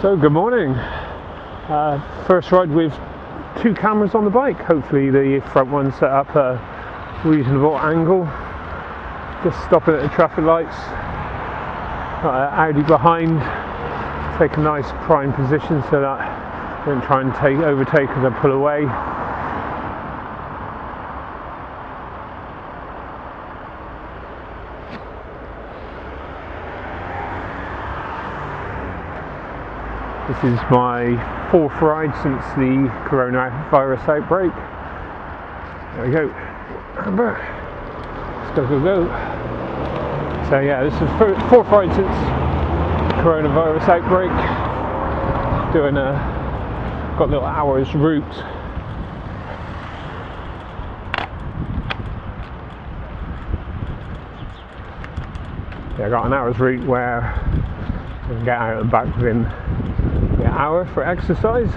So good morning. First ride with two cameras on the bike. Hopefully the front one set up a reasonable angle. Just stopping at the traffic lights. Got an Audi behind. Take a nice prime position so that I don't try and overtake as I pull away. This is my fourth ride since the coronavirus outbreak. There we go. Amber. Let's go. So yeah, this is the fourth ride since coronavirus outbreak. Got a little hour's route. Yeah, I got an hour's route where I can get out and back within an hour for exercise.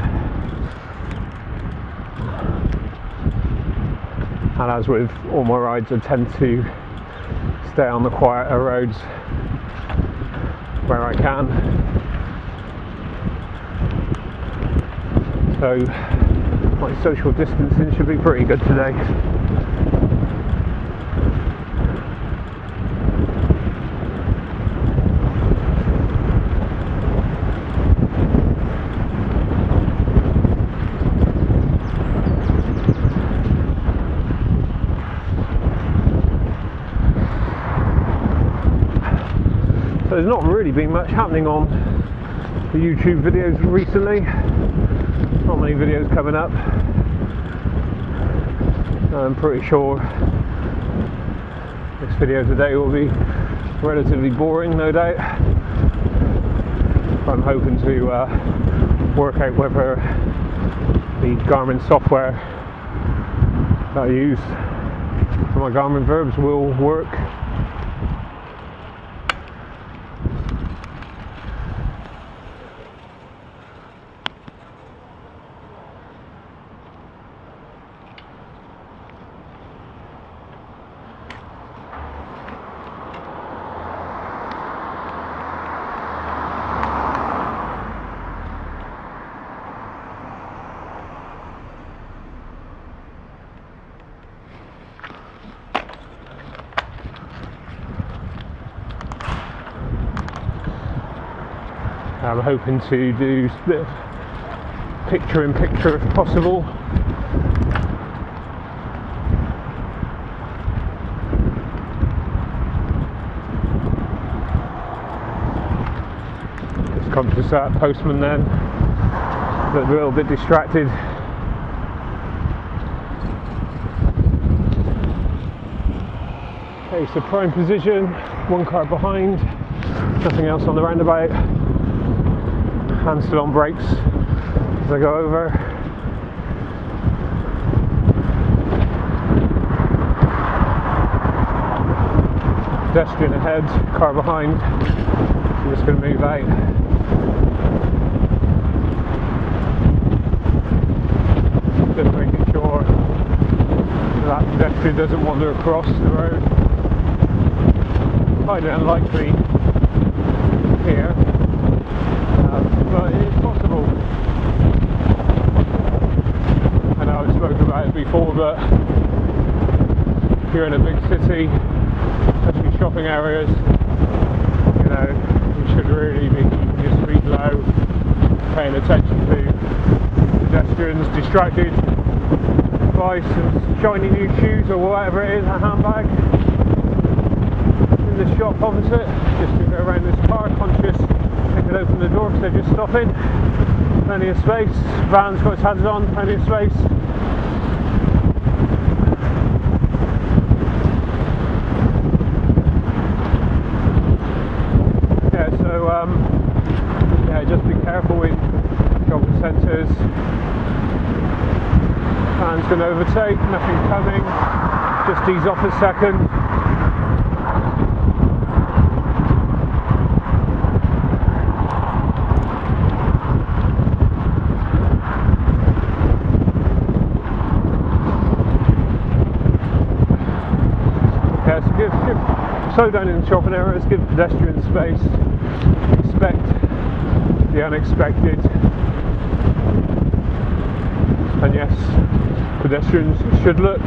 And as with all my rides, I tend to stay on the quieter roads where I can. So my social distancing should be pretty good today. So there's not really been much happening on the YouTube videos recently. Not many videos coming up. I'm pretty sure this video today will be relatively boring, no doubt. I'm hoping to work out whether the Garmin software that I use for my Garmin Virbs will work. I'm hoping to do a bit of picture in picture if possible. Just conscious of that postman then, but a little bit distracted. Okay, so prime position, one car behind, nothing else on the roundabout. Hands still on brakes as I go over. Pedestrian ahead, car behind. I'm just going to move out. Just making sure that pedestrian doesn't wander across the road. Highly unlikely here. But it is possible. I know I've spoken about it before, but if you're in a big city, especially shopping areas, you know, you should really be keeping your speed low, paying attention to pedestrians, distracted by some shiny new shoes or whatever it is, a handbag in the shop opposite. Just to go around this car, conscious. They can open the door because they're just stopping. Plenty of space. Van's got its hands on, plenty of space. Yeah, so just be careful in shopping centres. Van's going to overtake, nothing coming. Just ease off a second. Slow down in the shopping areas, give pedestrians space, respect the the unexpected. And yes, pedestrians should look,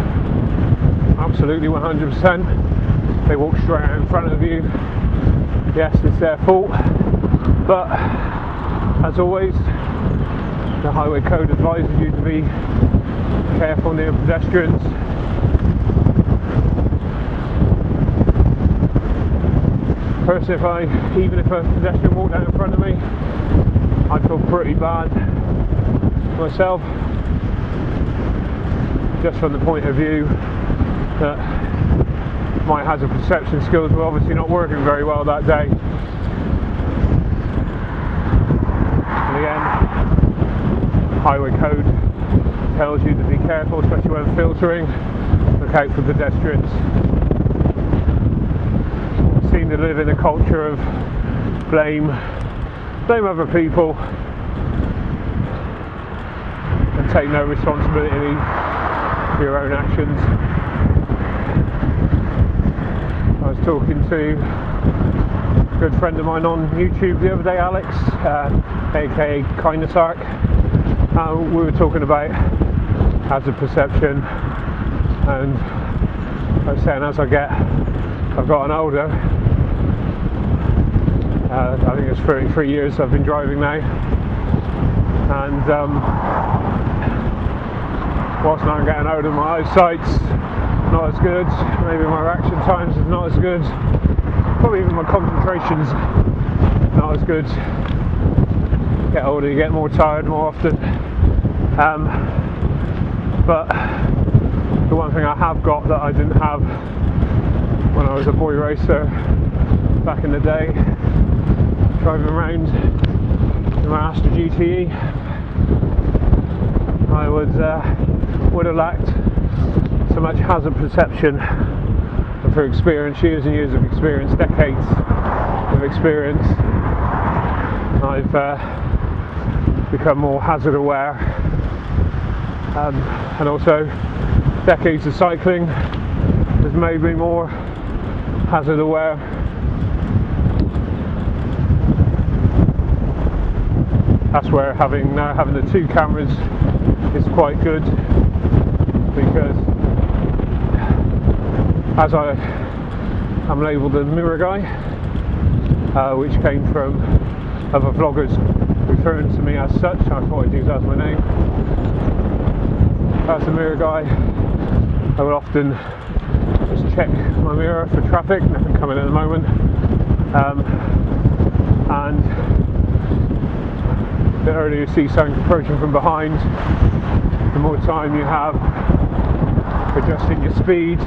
absolutely 100%. They walk straight out in front of you. Yes, it's their fault, but as always, the highway code advises you to be careful near pedestrians. Personally, even if a pedestrian walked out in front of me, I'd feel pretty bad myself, just from the point of view that my hazard perception skills were obviously not working very well that day. And again, highway code tells you to be careful, especially when filtering. Look out for pedestrians. We seem to live in a culture of blame other people and take no responsibility for your own actions. I was talking to a good friend of mine on YouTube the other day, Alex, aka Kindness Arc. We were talking about hazard perception, and I was saying as I've gotten older, I think it's 33 years I've been driving now, and whilst now I'm getting older, my eyesight's not as good, maybe my reaction times is not as good, probably even my concentration's not as good. Get older, you get more tired more often, but the one thing I have got that I didn't have when I was a boy racer back in the day, driving around in my Astra GTE, I would have lacked so much hazard perception. And through experience, years and years of experience, decades of experience, I've become more hazard aware, and also decades of cycling has made me more hazard aware. That's where having the two cameras is quite good, because as I'm labelled a mirror guy, which came from other vloggers referring to me as such, I thought I'd use that as my name. As a mirror guy, I would often just check my mirror for traffic, nothing coming at the moment, and the earlier you see something approaching from behind, the more time you have adjusting your speed,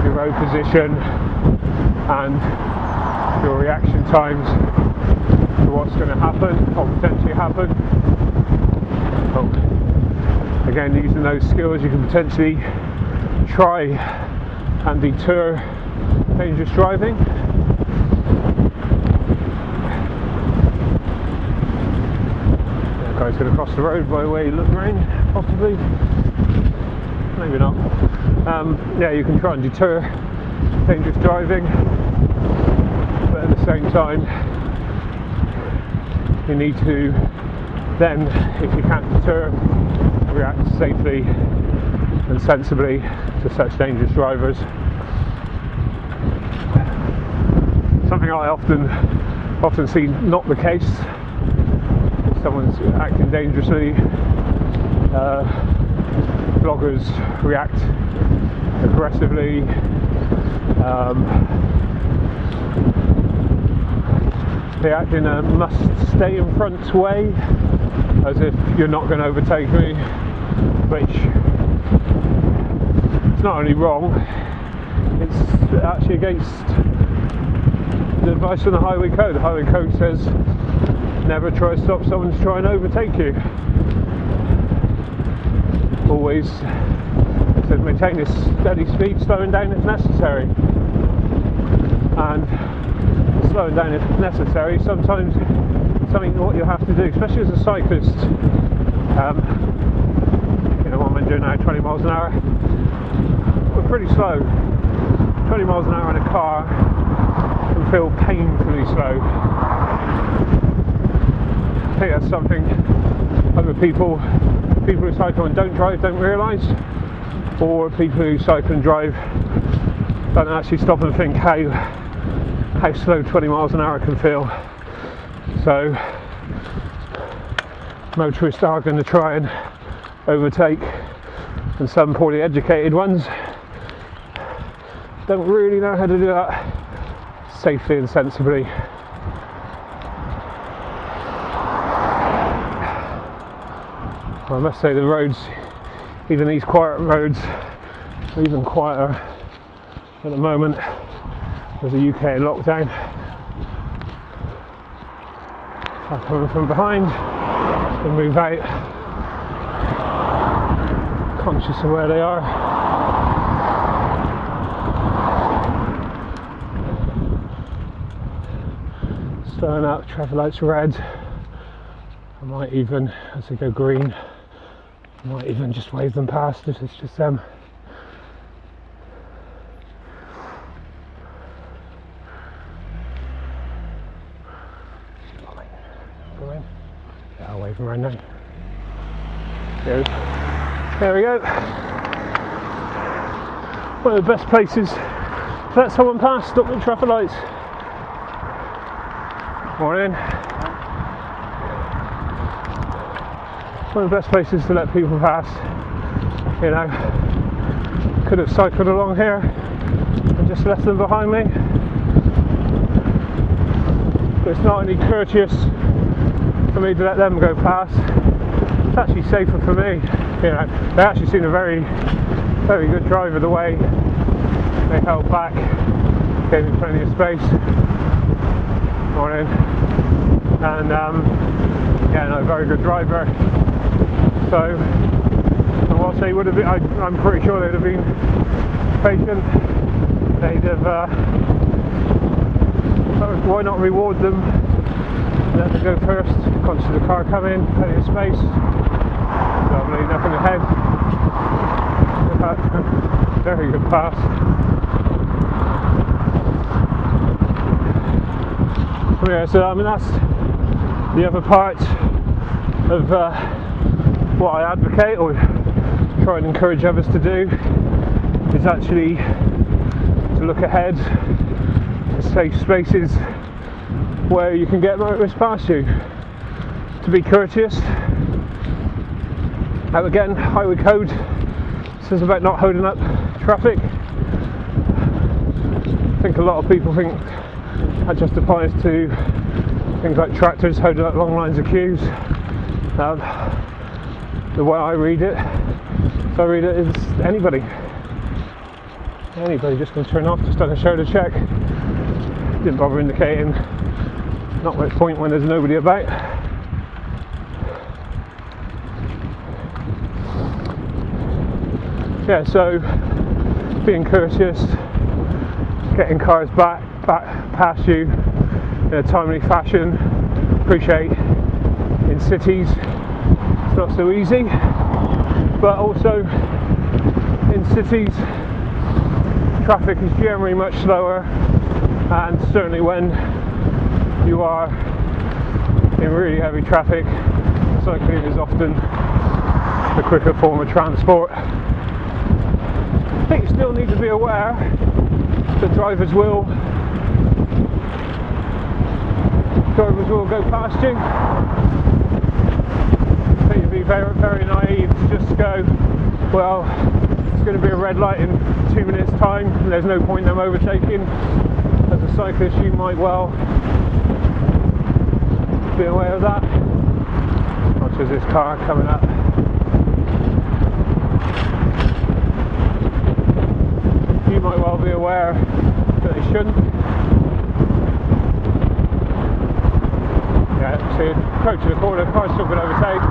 your road position, and your reaction times to what's going to happen or potentially happen. So, again, using those skills, you can potentially try and deter dangerous driving. Guy's going to cross the road by the way he looked around, possibly, maybe not. Yeah, you can try and deter dangerous driving, but at the same time you need to then, if you can't deter, react safely and sensibly to such dangerous drivers. Something I often see not the case. Someone's acting dangerously, vloggers react aggressively, they act in a must stay in front way, as if you're not going to overtake me, which is not only wrong, it's actually against the advice from the highway code. The highway code says never try to stop someone to try and overtake you. Always says maintain a steady speed, slowing down if necessary. And slowing down if necessary, sometimes something what you have to do, especially as a cyclist. You know, what I'm doing now, 20 miles an hour. We're pretty slow. 20 miles an hour in a car can feel painfully slow. that's something other people who cycle and don't drive don't realise, or people who cycle and drive don't actually stop and think how slow 20 miles an hour can feel. So motorists are going to try and overtake, and some poorly educated ones don't really know how to do that safely and sensibly. Well, I must say the roads, even these quiet roads, are even quieter at the moment with the UK in lockdown. I'm coming from behind and move out, conscious of where they are. Slowing up, traffic lights red. I might even, as they go green, I might even just wave them past if it's just them. Yeah, I'll wave them around now. There we go. One of the best places to let someone pass, stop at traffic lights. Morning. One of the best places to let people pass. You know, could have cycled along here and just left them behind me. But it's not only courteous for me to let them go past, it's actually safer for me. You know, they actually seem a very, very good driver the way they held back, gave me plenty of space. Morning. And yeah, no, very good driver. So, and whilst they would have been, I'm pretty sure they'd have been patient. They'd have. Why not reward them? Let them go first. Conscious of the car coming, plenty of space. Lovely, nothing ahead. Very good pass. Yeah, so I mean that's the other part of what I advocate or try and encourage others to do, is actually to look ahead, to safe spaces where you can get motorists past you, to be courteous. Now again, highway code says about not holding up traffic. I think a lot of people think that just applies to things like tractors holding up long lines of queues. The way I read it is anybody just going to turn off, just done a shoulder check, didn't bother indicating, not much point when there's nobody about. Yeah, so being courteous, getting cars back past you in a timely fashion. Appreciate in cities it's not so easy, but also in cities traffic is generally much slower, and certainly when you are in really heavy traffic, cycling is often the quicker form of transport. I think you still need to be aware that drivers will go past you. I think you'd be very, very naive to just go, well, it's going to be a red light in 2 minutes time, and there's no point in them overtaking. As a cyclist, you might well be aware of that. Watch as this car coming up. You might well be aware that they shouldn't. Yeah, see, approaching the corner, the car's still going to overtake,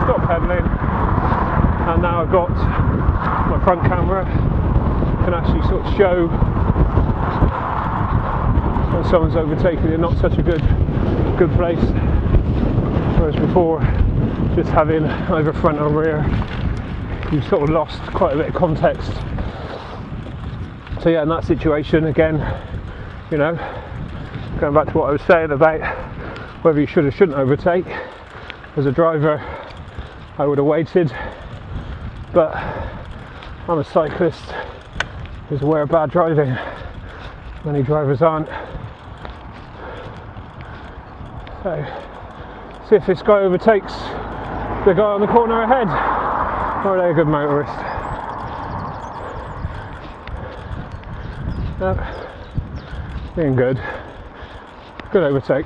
stop pedalling, and now I've got my front camera, can actually sort of show when someone's overtaking in not such a good place, whereas before, just having either front or rear, you sort of lost quite a bit of context. So yeah, in that situation, again, you know, going back to what I was saying about whether you should or shouldn't overtake, As a driver, I would have waited, but I'm a cyclist who's aware of bad driving. Many drivers aren't. So, see if this guy overtakes the guy on the corner ahead, or are they a good motorist? No, being good. Good overtake.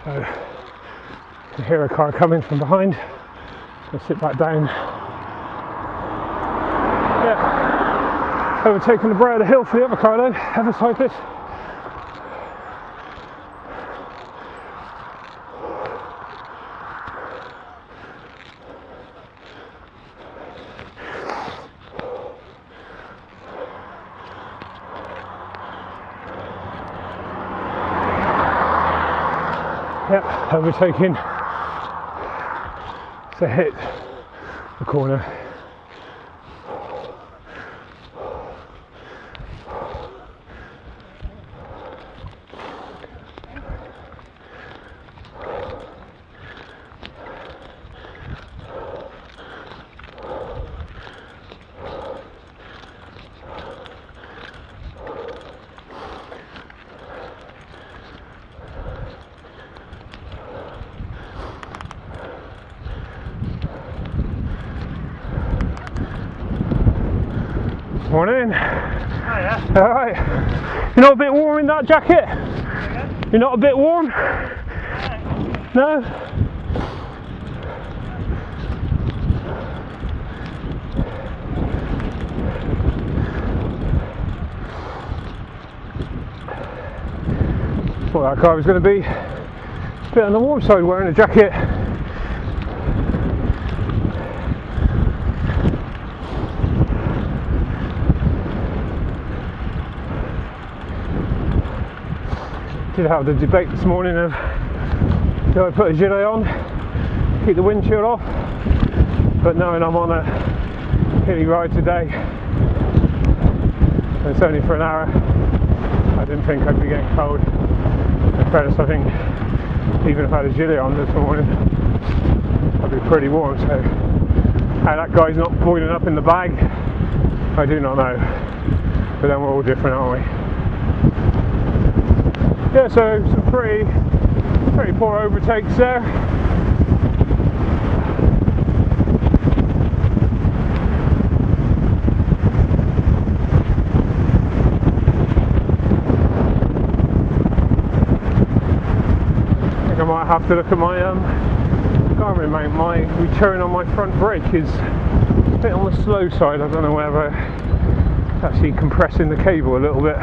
So, I hear a car coming from behind. I'll sit back down. Yeah, overtaking the brow of the hill for the other car though, other cyclist. Yep, overtaking. So hit the corner. Morning. Hiya. Alright. You're not a bit warm in that jacket? Okay. You're not a bit warm? No? Thought that guy was going to be a bit on the warm side wearing a jacket. Did have the debate this morning of do I put a gilet on, keep the windshield off, but knowing I'm on a hilly ride today and it's only for an hour, I didn't think I'd be getting cold. In fairness, I think even if I had a gilet on this morning I'd be pretty warm, so how that guy's not boiling up in the bag I do not know, but then we're all different, aren't we? Yeah, so some pretty poor overtakes there. I think I might have to look at my Garmin mount. My return on my front brake is a bit on the slow side. I don't know whether it's actually compressing the cable a little bit.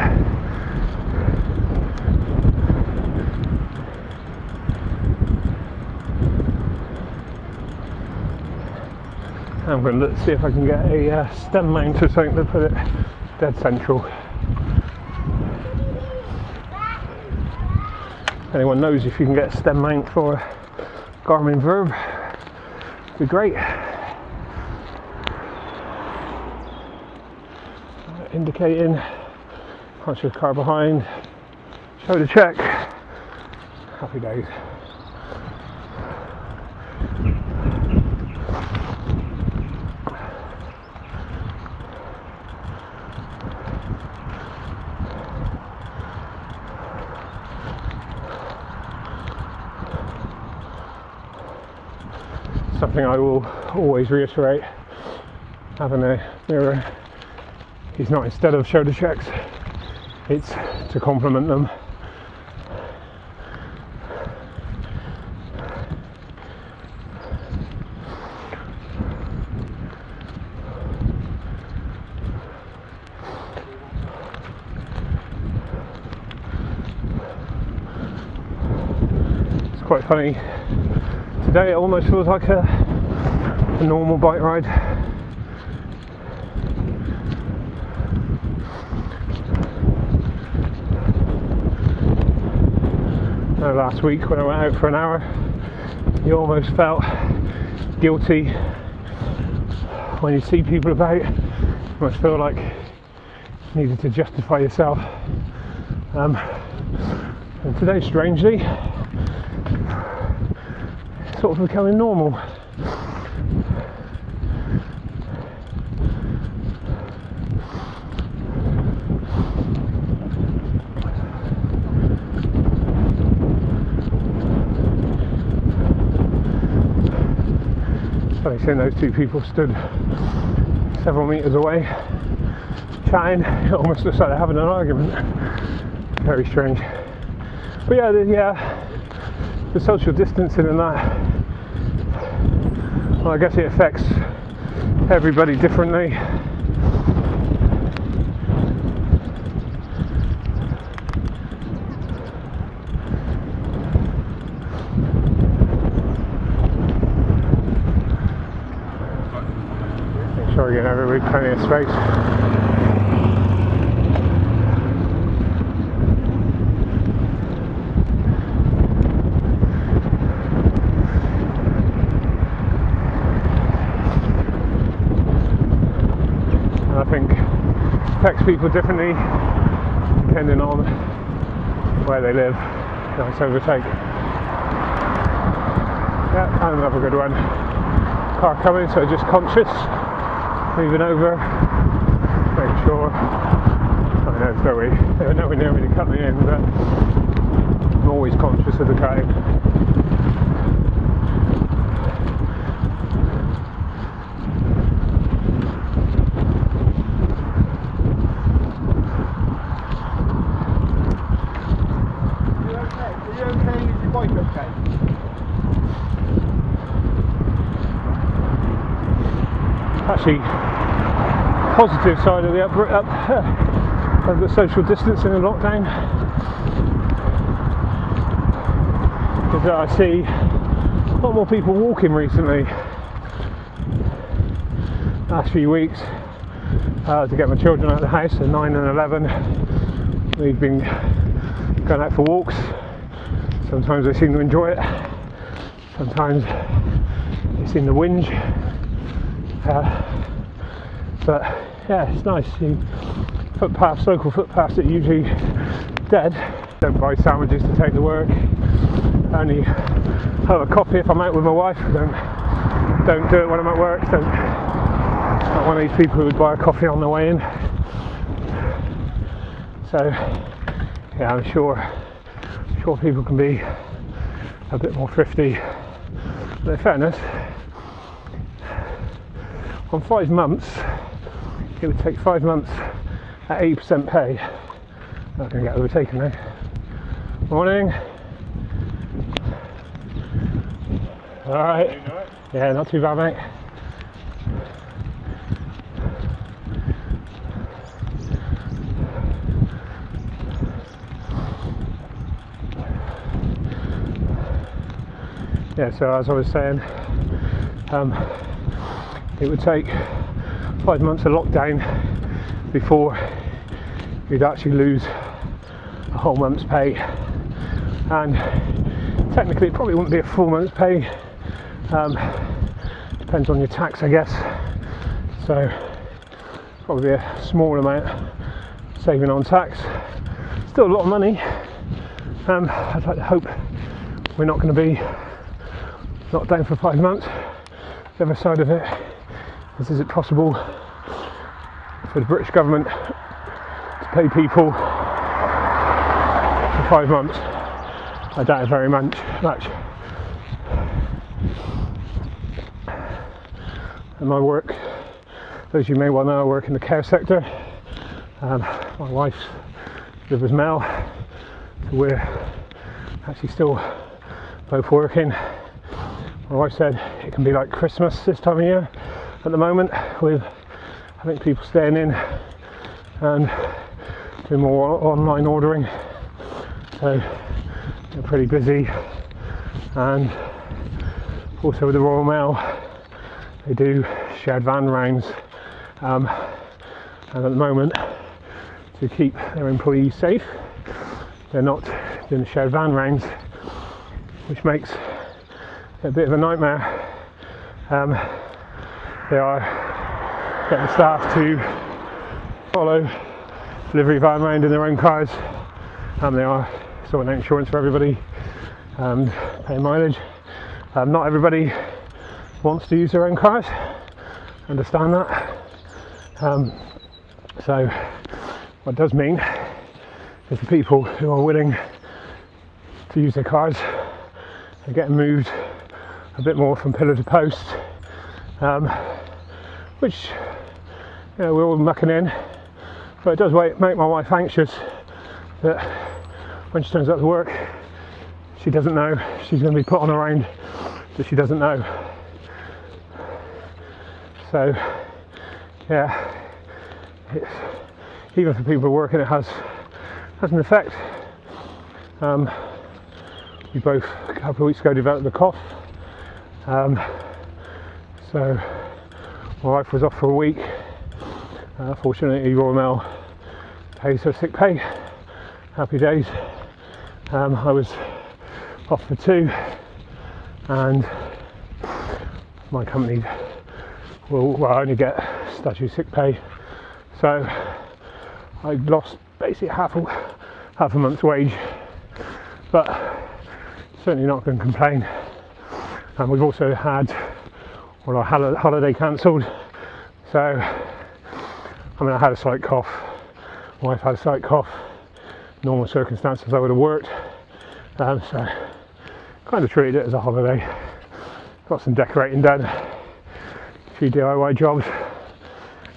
I'm going to see if I can get a stem mount or something to put it dead central. Anyone knows if you can get a stem mount for Garmin Virb, it'd be great. Indicating, punch the car behind, shoulder check, happy days. Something I will always reiterate, having a mirror is not instead of shoulder checks, it's to complement them. It's quite funny. Today it almost feels like a normal bike ride. Last week when I went out for an hour, you almost felt guilty when you see people about. You almost feel like you needed to justify yourself. And today, strangely, it's sort of becoming normal. Funny seeing those two people stood several metres away chatting. It almost looks like they're having an argument. Very strange. But yeah, the social distancing and that, well, I guess it affects everybody differently. Make sure you get everybody plenty of space. I think it affects people differently depending on where they live. Nice overtake. Yeah, and another good one. Car coming, so just conscious, moving over, making sure. I know it's nowhere near me to cut me in, but I'm always conscious of the cutting. Actually, positive side of the of the social distancing and lockdown is that I see a lot more people walking recently. Last few weeks, to get my children out of the house at 9 and 11, we've been going out for walks. Sometimes they seem to enjoy it, sometimes they seem to whinge. But yeah, it's nice. Footpaths, local footpaths that are usually dead. Don't buy sandwiches to take to work. Only have a coffee if I'm out with my wife. Don't do it when I'm at work. Not one of these people who would buy a coffee on the way in. So yeah, I'm sure people can be a bit more thrifty. But in fairness, on 5 months, it would take 5 months at 80% pay. I'm not going to get overtaken now. Morning. Alright. Yeah, not too bad, mate. Yeah, so as I was saying, it would take 5 months of lockdown before you'd actually lose a whole month's pay, and technically it probably wouldn't be a full month's pay. Depends on your tax, I guess, so probably a small amount saving on tax. Still a lot of money. I'd like to hope we're not going to be locked down for 5 months. The other side of it is it possible for the British government to pay people for 5 months? I doubt it very much. And my work, as you may well know, I work in the care sector. My wife's live as Mel, so we're actually still both working. My wife said it can be like Christmas this time of year at the moment, with I think people staying in and doing more online ordering, so they're pretty busy. And also with the Royal Mail, they do shared van rounds, and at the moment, to keep their employees safe, they're not doing the shared van rounds, which makes it a bit of a nightmare. They are getting staff to follow delivery van around in their own cars. They are sorting out insurance for everybody and paying mileage. Not everybody wants to use their own cars, understand that. So what it does mean is the people who are willing to use their cars are getting moved a bit more from pillar to post, which we're all mucking in, but it does make my wife anxious that when she turns up to work she doesn't know she's going to be put on a round that she doesn't know. So yeah, it's, even for people working, it has an effect. We both a couple of weeks ago developed a cough, so my wife was off for a week. Fortunately Royal Mail pays her sick pay, happy days. I was off for 2, and my company will only get statutory sick pay, so I lost basically half a month's wage, but certainly not going to complain. And we've also had our holiday cancelled, so I had a slight cough, my wife had a slight cough. Normal circumstances I would have worked, so kind of treated it as a holiday. Got some decorating done, a few DIY jobs.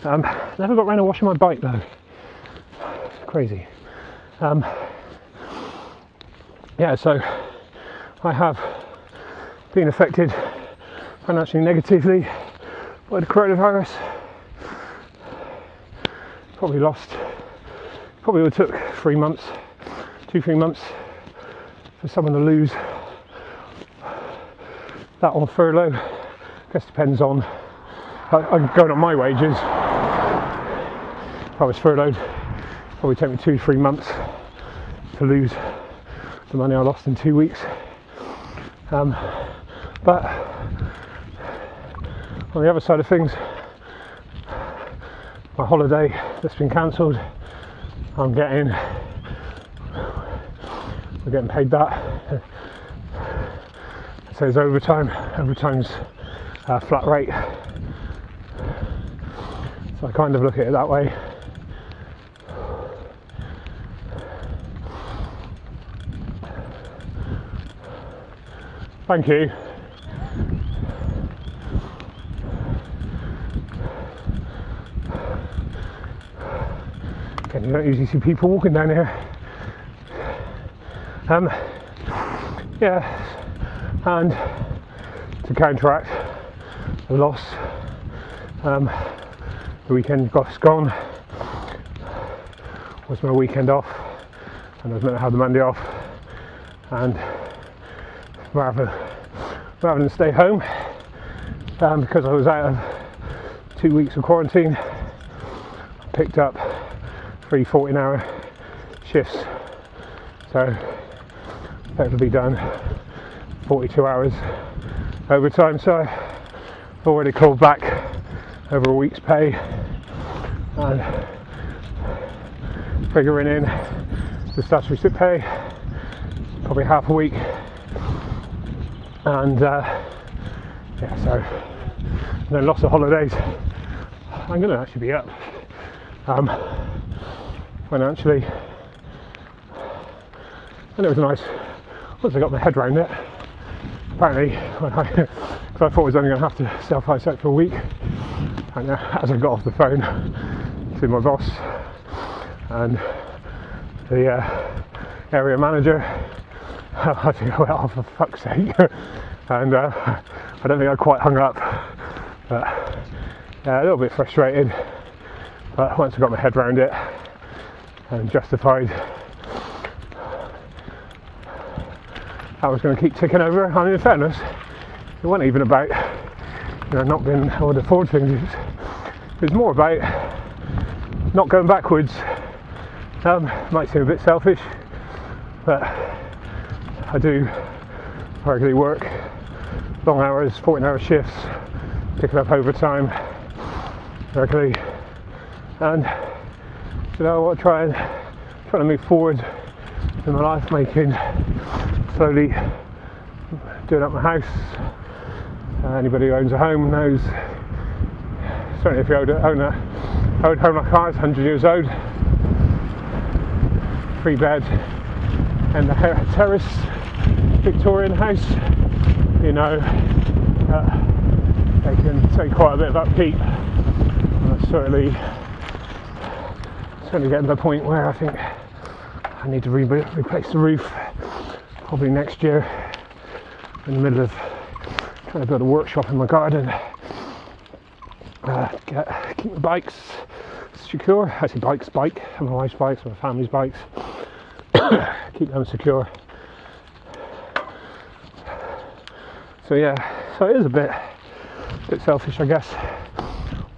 Never got around to washing my bike though, it's crazy. Yeah, so I have been affected financially negatively by the coronavirus. Probably would have took 3 months, 2-3 months for someone to lose that on furlough. I guess depends on, I'm going on my wages. If I was furloughed, it'd probably take me 2-3 months to lose the money I lost in 2 weeks. But on the other side of things, my holiday that's been cancelled, we're getting paid that. So it's overtime's flat rate, so I kind of look at it that way. Thank you. You don't usually see people walking down here. Yeah, and to counteract the loss, the weekend gone was my weekend off, and I was meant to have the Monday off, and rather than stay home, because I was out of 2 weeks of quarantine, I picked up 3 14-hour shifts, so effectively done 42 hours overtime. So I've already called back over a week's pay and figuring in the statutory sick pay, probably half a week, and yeah, so then lots of holidays. I'm going to actually be up financially, and it was nice once I got my head around it. Apparently, because I thought I was only going to have to self-isolate for a week, and as I got off the phone to my boss and the area manager, I think I went, oh for fuck's sake, and I don't think I quite hung up, but yeah, a little bit frustrated, but once I got my head around it and justified I was going to keep ticking over. I mean, in fairness, it wasn't even about not being able to afford things. It was more about not going backwards. Might seem a bit selfish, but I do regularly work long hours, 14-hour shifts, picking up overtime regularly, and you know what, trying to move forward in my life, slowly doing up my house. Anybody who owns a home knows, certainly if you own a home like ours, 100 years old, 3-bed and the terrace Victorian house, you know, they can take quite a bit of upkeep. And I'm certainly getting to the point where I think I need to replace the roof probably next year. In the middle of trying to build a workshop in my garden, keep my bikes secure. I say bike, and my wife's bikes, and my family's bikes. Keep them secure. So yeah, so it is a bit selfish, I guess,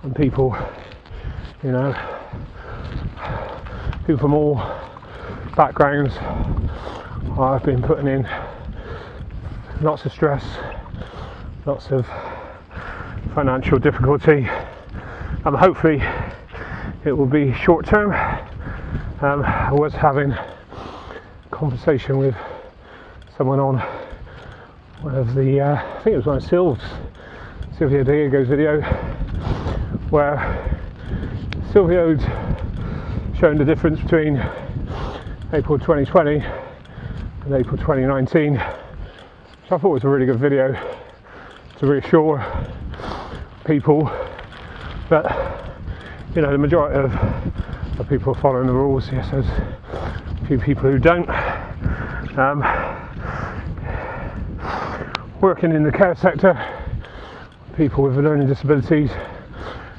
when people, you know, who from all backgrounds I've been putting in lots of stress, lots of financial difficulty. Hopefully it will be short term. I was having a conversation with someone on one of the, I think it was one of Sylvia Diego's video, where Sylvia had shown the difference between April 2020 and April 2019, which I thought was a really good video to reassure people that, you know, the majority of people are following the rules. Yes, there's a few people who don't. Working in the care sector, people with learning disabilities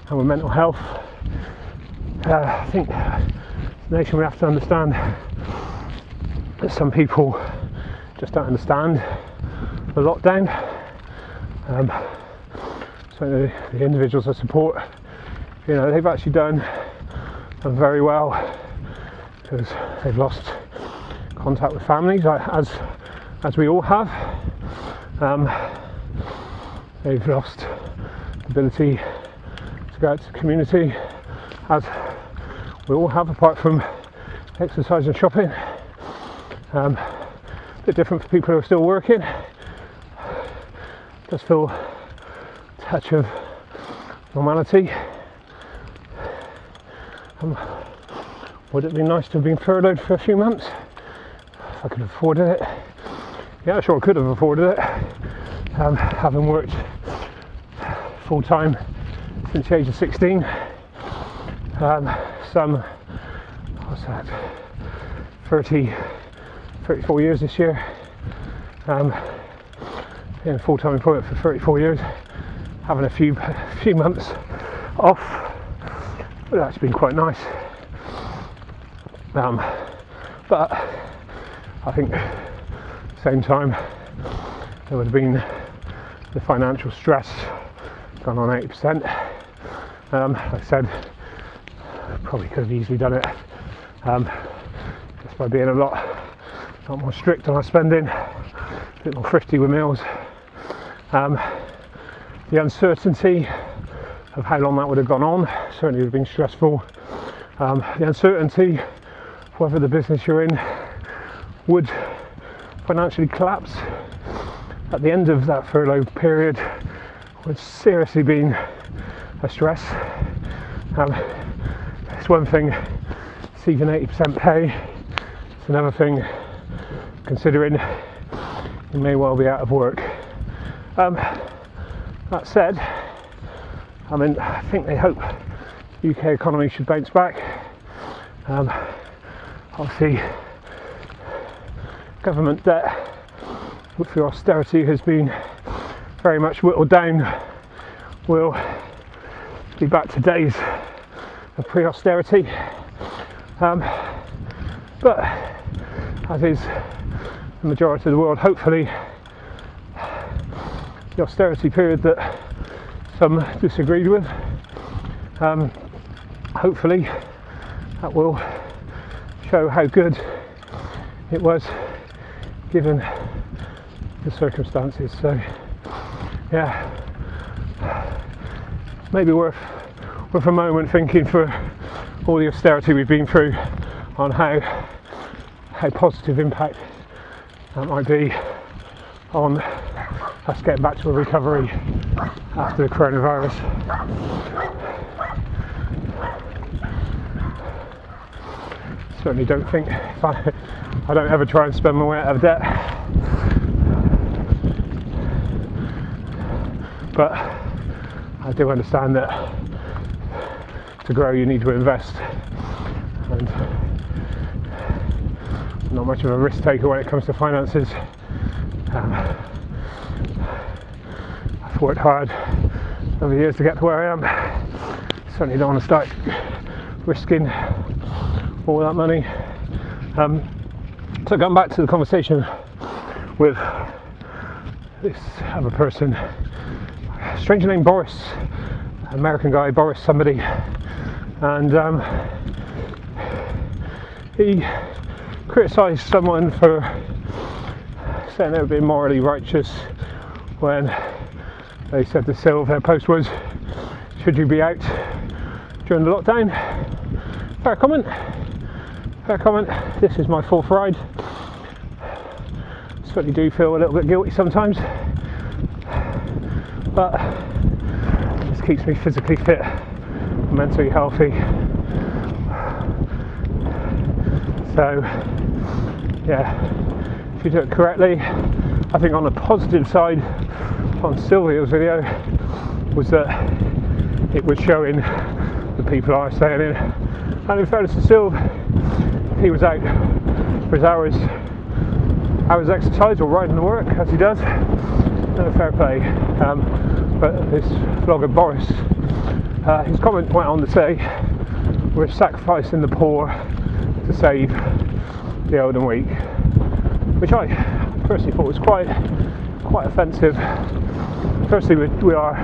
and with mental health, I think as a nation we have to understand that some people just don't understand the lockdown. So the individuals I support, you know, they've actually done very well because they've lost contact with families, as we all have. They've lost the ability to go out to the community, as we all have, apart from exercise and shopping. A bit different for people who are still working. Just feel a touch of normality. Would it be nice to have been furloughed for a few months if I could have afforded it? Yeah, sure I could have afforded it. Having worked full time since the age of 16, what's that, 34 years this year, in full-time employment for 34 years, having a few months off, but that's been quite nice. But I think at the same time there would have been the financial stress gone on 80%. Like I said, probably could have easily done it just by being a lot more strict on our spending, a bit more thrifty with meals. The uncertainty of how long that would have gone on certainly would have been stressful. The uncertainty of whether the business you're in would financially collapse at the end of that furlough period would seriously been a stress. It's one thing receiving 80% pay, it's another thing considering you may well be out of work. That said, I mean, I think they hope the UK economy should bounce back. Obviously, government debt through austerity has been very much whittled down. We'll be back to days of pre-austerity, but as is the majority of the world, hopefully the austerity period that some disagreed with, hopefully that will show how good it was given the circumstances. So yeah, maybe worth a moment thinking for all the austerity we've been through on how positive impact that might be on us getting back to a recovery after the coronavirus. Certainly don't think, I don't ever try and spend my way out of debt, but I do understand that to grow you need to invest, and I'm not much of a risk taker when it comes to finances. I've worked hard over the years to get to where I am. Certainly don't want to start risking all that money. So going back to the conversation with this other person, stranger named Boris, American guy, Boris somebody, and he criticised someone for saying they were being morally righteous when they said the title of their post was, "Should you be out during the lockdown?" Fair comment. This is my fourth ride. Certainly do feel a little bit guilty sometimes, but this keeps me physically fit, mentally healthy. So yeah, if you do it correctly, I think on the positive side on Sylvia's video was that it was showing the people I was staying in, and in fairness to Sylv, he was out for his hours exercise or riding to work as he does, no fair play. But this vlogger Boris, his comment went on to say we're sacrificing the poor to save the old and weak, which I personally thought was quite offensive. Firstly, we are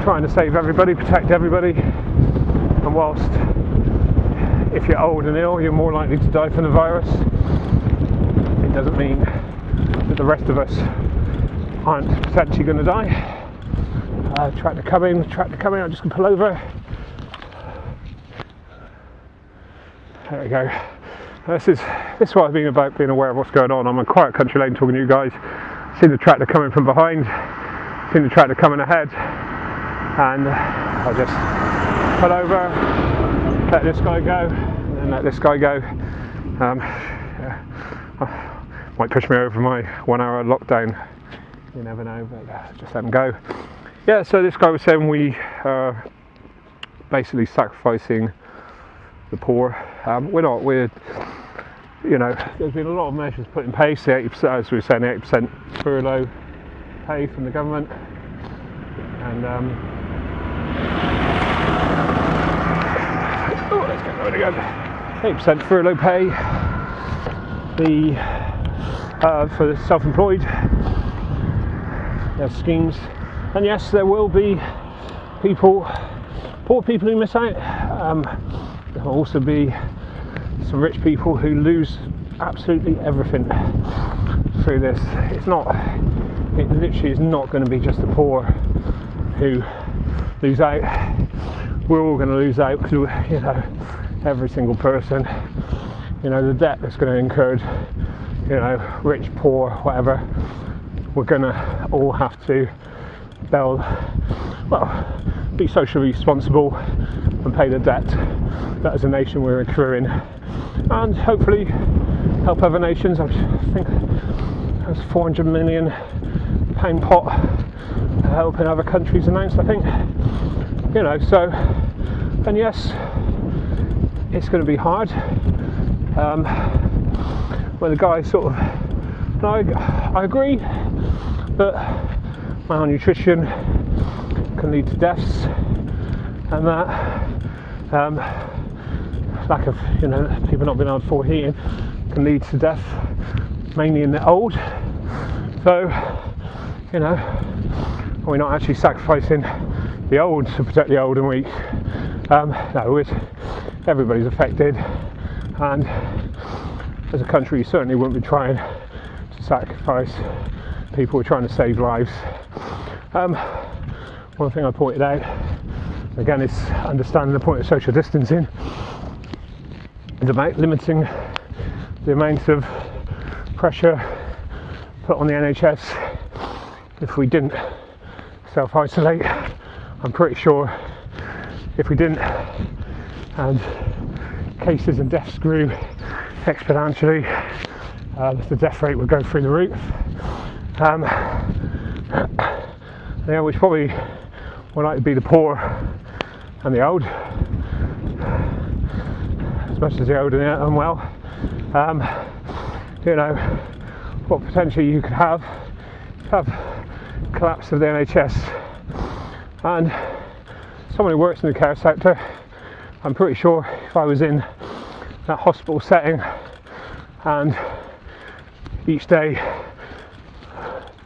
trying to save everybody, protect everybody, and whilst if you're old and ill you're more likely to die from the virus, it doesn't mean that the rest of us aren't potentially going to die. Tractor coming, I'm just going to pull over. There we go. This is what I've been about, being aware of what's going on. I'm on a quiet country lane talking to you guys. Seen the tractor coming from behind, seen the tractor coming ahead, and I'll just pull over, let this guy go, and then let this guy go. Yeah. Might push me over my 1 hour lockdown, you never know, but just let him go. Yeah, so this guy was saying we are basically sacrificing the poor. We're not. There's been a lot of measures put in place. The 80%, as we were saying, 80% furlough pay from the government, and let's get going again. 8% furlough pay. For the self-employed, there's schemes, and yes, there will be poor people who miss out. There will also be some rich people who lose absolutely everything through this. It literally is not going to be just the poor who lose out. We're all going to lose out because, every single person, the debt that's going to incur, rich, poor, whatever, we're going to all have to be socially responsible and pay the debt that as a nation we're accruing, and hopefully help other nations. I think there's £400 million pot helping other countries announced, I think. So, and yes, it's going to be hard. Well, the guy sort of, I agree that malnutrition can lead to deaths, and that lack of people not being able to afford heating can lead to death, mainly in the old. So we're not actually sacrificing the old to protect the old and weak. No, everybody's affected, and as a country, you certainly wouldn't be trying to sacrifice. People are trying to save lives. One thing I pointed out, again, is understanding the point of social distancing. It's about limiting the amount of pressure put on the NHS. If we didn't self-isolate, I'm pretty sure if we didn't, and cases and deaths grew exponentially, the death rate would go through the roof. Which probably would like to be the poor and the old, as much as the old and the unwell. What potentially you could have collapse of the NHS, and someone who works in the care sector, I'm pretty sure if I was in that hospital setting and each day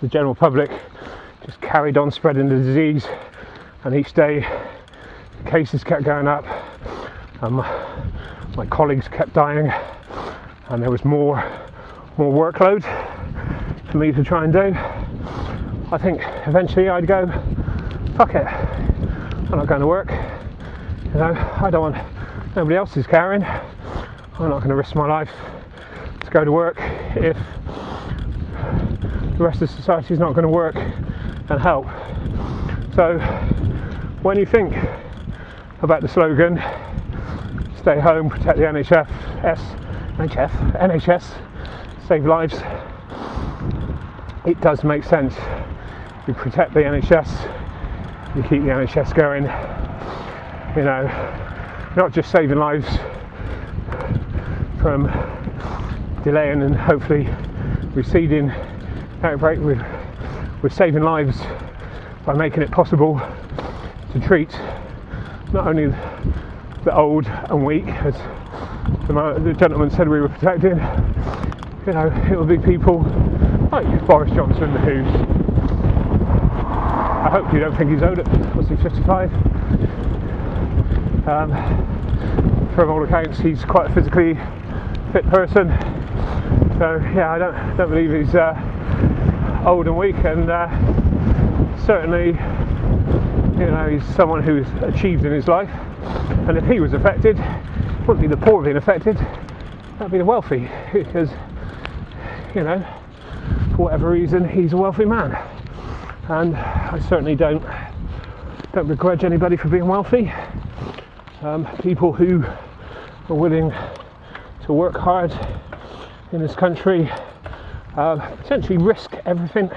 the general public just carried on spreading the disease, and each day the cases kept going up, and my colleagues kept dying, and there was more workload for me to try and do, I think eventually I'd go, fuck it, I'm not going to work. I don't want nobody else is carrying. I'm not going to risk my life to go to work if the rest of society is not going to work and help. So when you think about the slogan, stay home, protect the NHS, save lives, it does make sense. You protect the NHS, you keep the NHS going, not just saving lives from delaying and hopefully receding outbreak, we're saving lives by making it possible to treat not only the old and weak, as the gentleman said we were protecting, it will be people like Boris Johnson, who's, I hope you don't think he's old at, what's he, 55? From all accounts he's quite a physically fit person, so yeah, I don't believe he's old and weak, and certainly he's someone who's achieved in his life, and if he was affected, it wouldn't be the poor being affected, that'd be the wealthy, because for whatever reason he's a wealthy man, and I certainly don't begrudge anybody for being wealthy. People who are willing to work hard in this country, potentially risk everything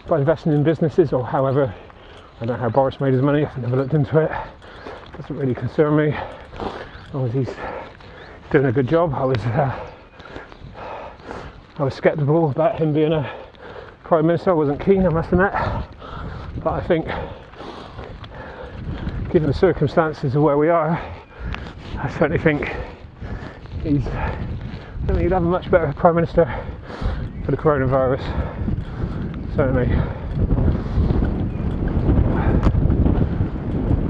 by investing in businesses, or however, I don't know how Boris made his money, I've never looked into it, doesn't really concern me, as long as he's doing a good job. I was sceptical about him being a Prime Minister, I wasn't keen, I must admit, but I think given the circumstances of where we are, I certainly think he'd have a much better Prime Minister for the coronavirus, certainly.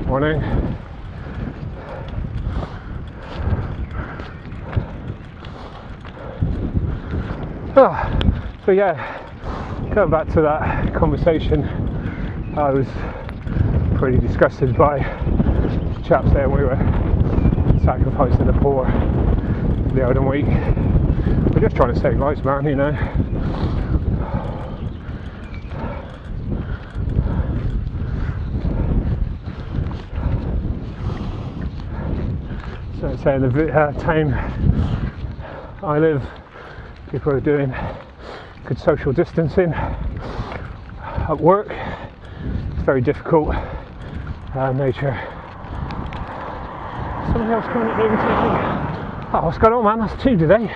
Morning. So yeah, going back to that conversation, I was pretty disgusted by the chaps there. We were sacrificing the poor, the old and weak. We're just trying to save lives, man, So say in the town I live, people are doing good social distancing. At work, it's very difficult. Nature. Somebody else coming at me. Oh, what's going on, man? That's two today.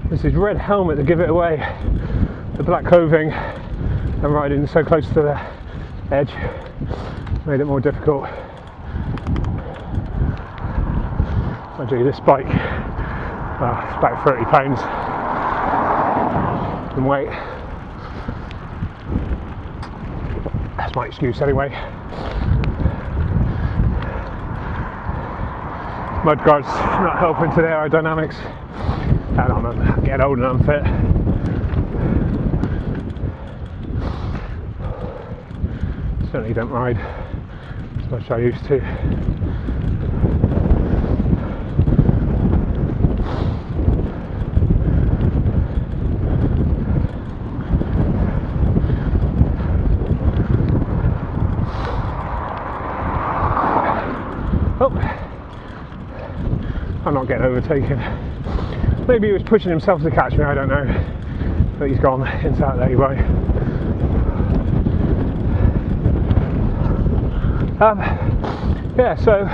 This is red helmet to give it away. The black clothing and riding so close to the edge made it more difficult. I do this bike. It's about 30 pounds in weight. That's my excuse anyway. Mudguards not helping to the aerodynamics, and I'm getting old and unfit. Certainly don't ride as much as I used to. Oh, I'm not getting overtaken. Maybe he was pushing himself to catch me, I don't know. But he's gone into that layby. Yeah, so,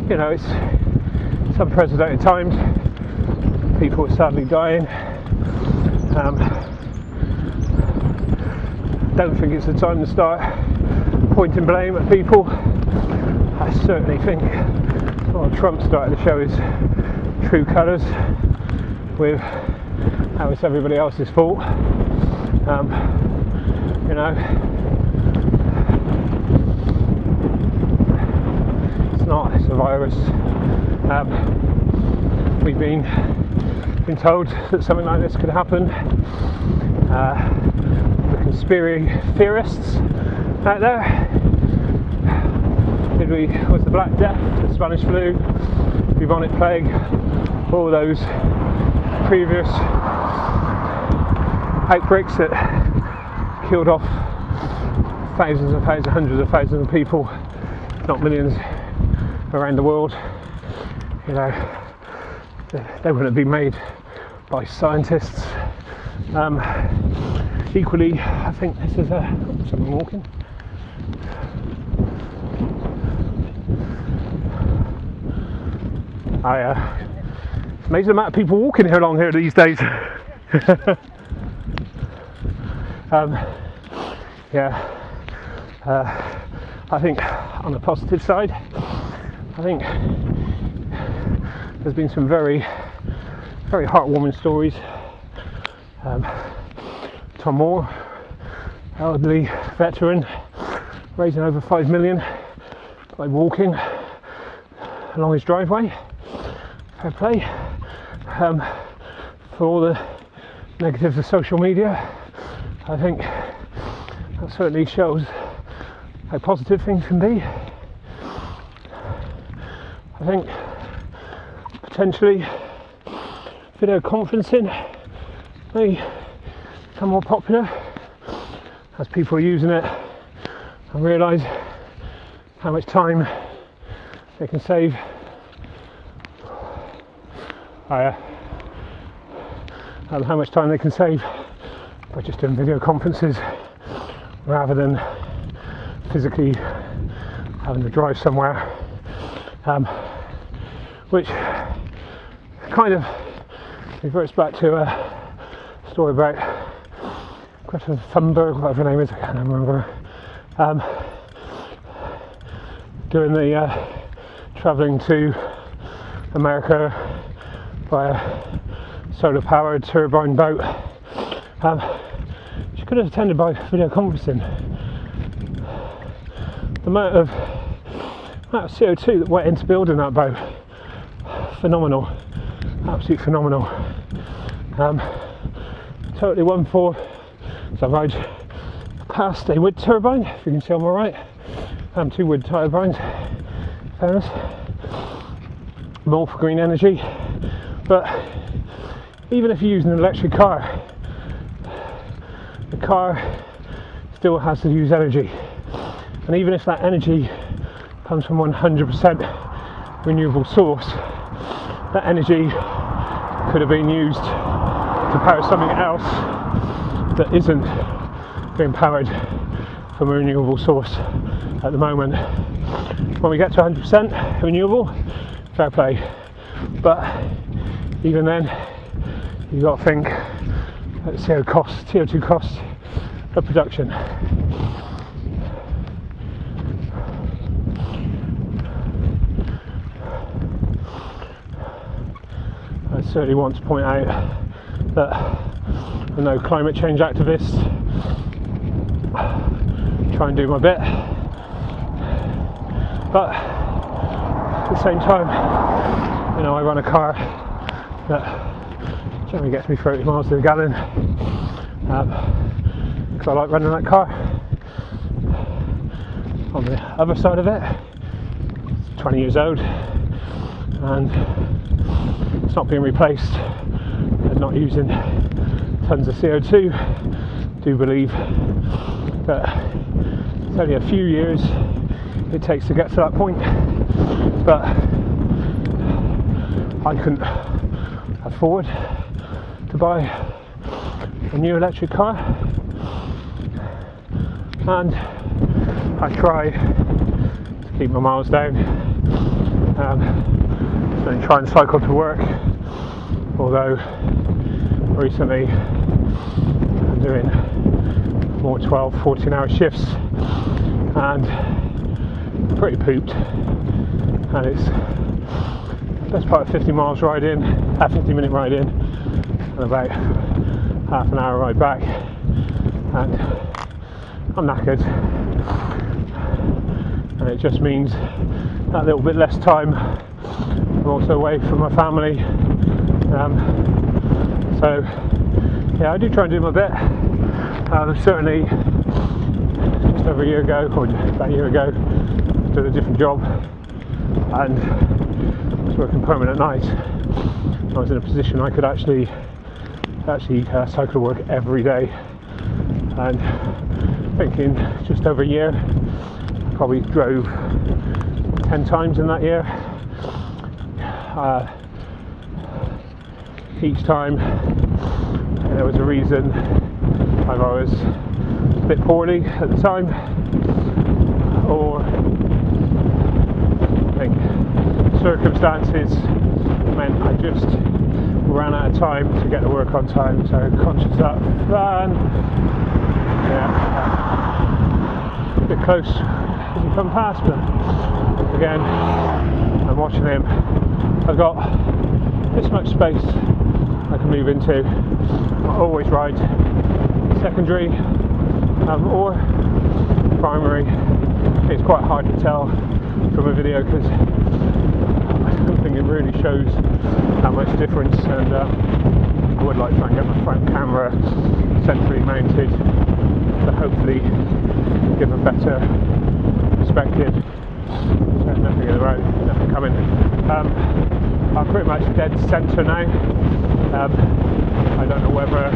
you know, it's unprecedented times. People are sadly dying. Don't think it's the time to start pointing blame at people. I certainly think Trump started to show his true colours with how it's everybody else's fault. You know, it's not, it's a virus. We've been told that something like this could happen. The conspiracy theorists out there. Was the Black Death, the Spanish flu, bubonic plague, all those previous outbreaks that killed off thousands and thousands, hundreds of thousands of people, not millions, around the world. You know, they wouldn't be made by scientists. Equally, I think this is someone walking. It's amazing the amount of people walking here along here these days. Yeah, I think on the positive side, I think there's been some very, very heartwarming stories. Tom Moore, elderly veteran, raising over 5 million by walking along his driveway. Fair play. For all the negatives of social media, I think that certainly shows how positive things can be. I think potentially video conferencing may become more popular as people are using it and realise how much time they can save. How much time they can save by just doing video conferences rather than physically having to drive somewhere, which kind of reverts back to a story about Greta Thunberg, whatever her name is, I can't remember, doing the travelling to America by a solar-powered turbine boat. She could have attended by video conferencing. The amount of CO2 that went into building that boat, phenomenal, absolutely phenomenal. Totally one for, so I ride past a wood turbine, if you can see on my right, 2 wood turbines, fairness, more for green energy. But even if you're using an electric car, the car still has to use energy, and even if that energy comes from 100% renewable source, that energy could have been used to power something else that isn't being powered from a renewable source at the moment. When we get to 100% renewable, fair play, but even then you've got to think at CO2 costs of production. I certainly want to point out that I know climate change activists try and do my bit, but at the same time, you know, I run a car that generally gets me 30 miles to the gallon, because I like running that car. On the other side of it, it's 20 years old and it's not being replaced and not using tons of CO2. I do believe that it's only a few years it takes to get to that point, but I couldn't afford to buy a new electric car, and I try to keep my miles down, so I try and cycle to work, although recently I'm doing more 12, 14 hour shifts and pretty pooped, and it's the best part of 50 miles ride in, 50-minute ride in and about half an hour ride back, and I'm knackered, and it just means that little bit less time I'm also away from my family, so yeah, I do try and do my bit. Certainly just over a year ago, or about a year ago, I did a different job and I was working permanent nights. I was in a position I could actually cycle to work every day, and I think in just over a year I probably drove 10 times in that year. Each time there was a reason. Either I was a bit poorly at the time, or I think circumstances meant I just ran out of time to get to work on time, so conscious of that. And yeah, a bit close as you come past them. Again, I'm watching him. I've got this much space I can move into. I always ride secondary or primary. It's quite hard to tell from a video because I don't think it really shows how much difference, and I would like to try and get my front camera centrally mounted to hopefully give a better perspective. There's nothing in the road, nothing coming. I'm pretty much dead centre now. I don't know whether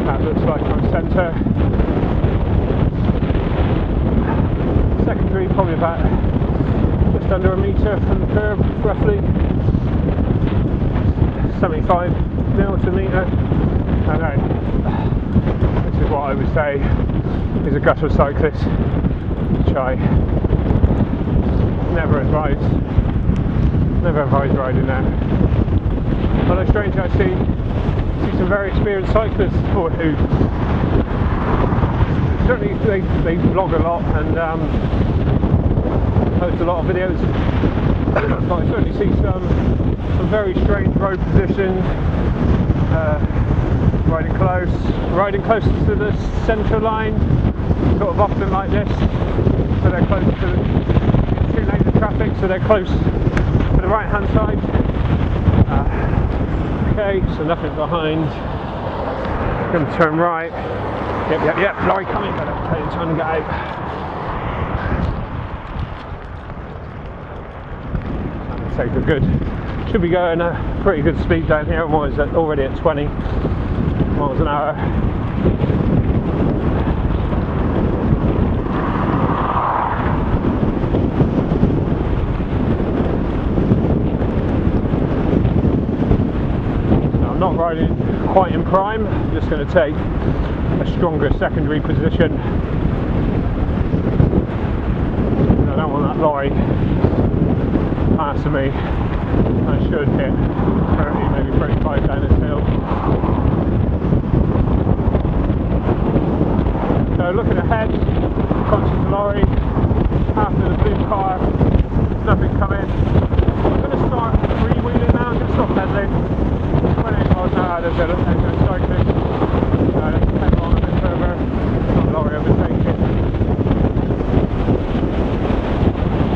that looks like I'm centre. Secondary, probably about just under a metre from the curb, roughly 75 mil to metre. I know, this is what I would say is a gutter cyclist, which I never advise riding there. Although strange, I see some very experienced cyclists who certainly they vlog a lot and post a lot of videos, but I certainly see some very strange road positions, riding close to the centre line, sort of often like this, so they're close to the 2 lanes of traffic, so they're close to the right hand side. Okay, so nothing behind. Going to turn right. Yep, lorry coming, but I'm trying to get out. Take a good, should be going a pretty good speed down here. I'm already at 20 miles an hour. Now, I'm not riding quite in prime, I'm just going to take a stronger secondary position. I don't want that lorry passing me. I should hit 30, maybe 35 down this hill. So looking ahead, conscious of the lorry, after the blue car, nothing coming. I'm going to start freewheeling now, I'm going to stop pedaling. 28 miles an hour, there's a cyclist. Let's pedal on a bit further, not the lorry overtaking.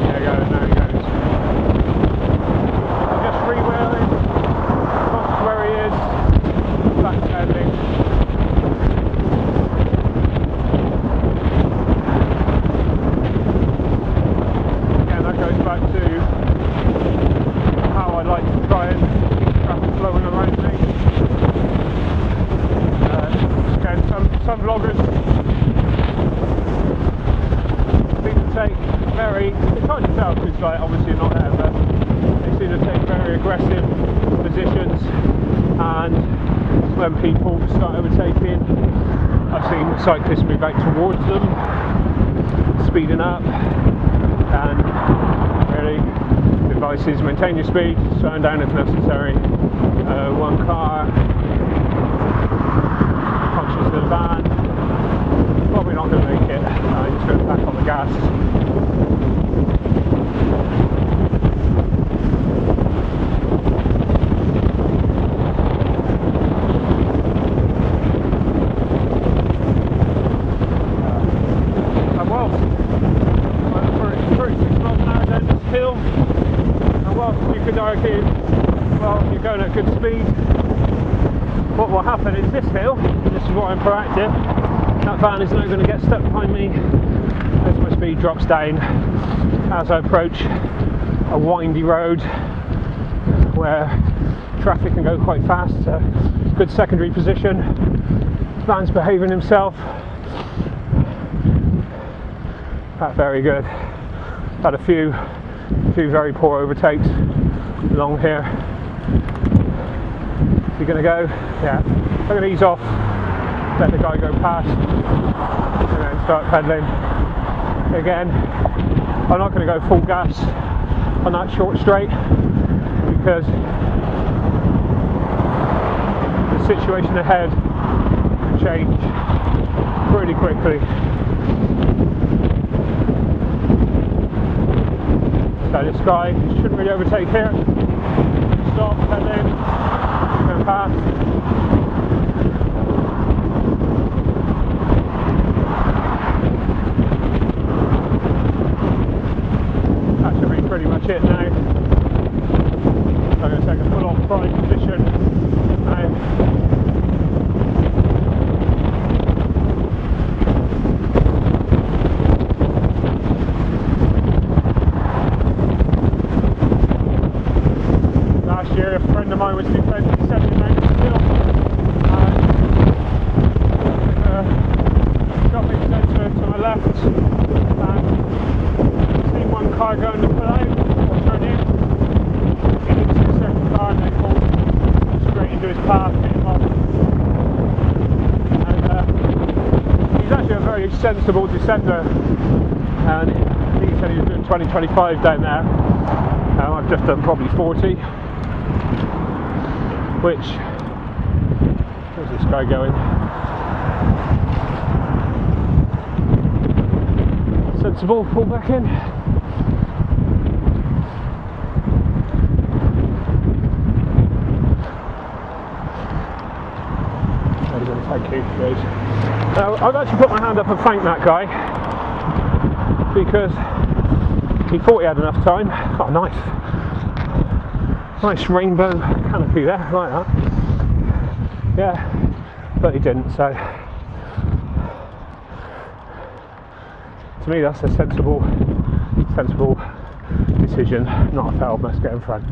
There he goes, now he goes. when people start overtaking, I've seen cyclists move out towards them, speeding up, and really the advice is maintain your speed, slowing down if necessary. One car, conscious of the van, probably not going to make it. Just going back on the gas. Argue, well, you're going at good speed. What will happen is this hill, this is why I'm proactive, that van is now going to get stuck behind me as my speed drops down as I approach a windy road where traffic can go quite fast. Good secondary position, van's behaving himself. That's very good. Had a few very poor overtakes along here. Is he going to go? Yeah. I'm going to ease off, let the guy go past, and then start pedalling again. I'm not going to go full gas on that short straight because the situation ahead can change pretty quickly. So this guy shouldn't really overtake here. Stop, pedaling, going past. That should be pretty much it now. I'm going to take a full-on prime position now. A friend of mine was defending 70 metres still, shopping centre to my left, and seen one car going to pull out or turn in, into the second car, and they pulled straight into his path, hit him off. And he's actually a very sensible descender, and he said he was doing 20-25 down there. I've just done probably 40. Which, where's this guy going? Sensible, pull back in. Thank you, guys. Now, I've actually put my hand up and thanked that guy because he thought he had enough time. Oh, nice rainbow canopy there, like that. Yeah, but he didn't, so to me that's a sensible decision, not a failed, let's get in front.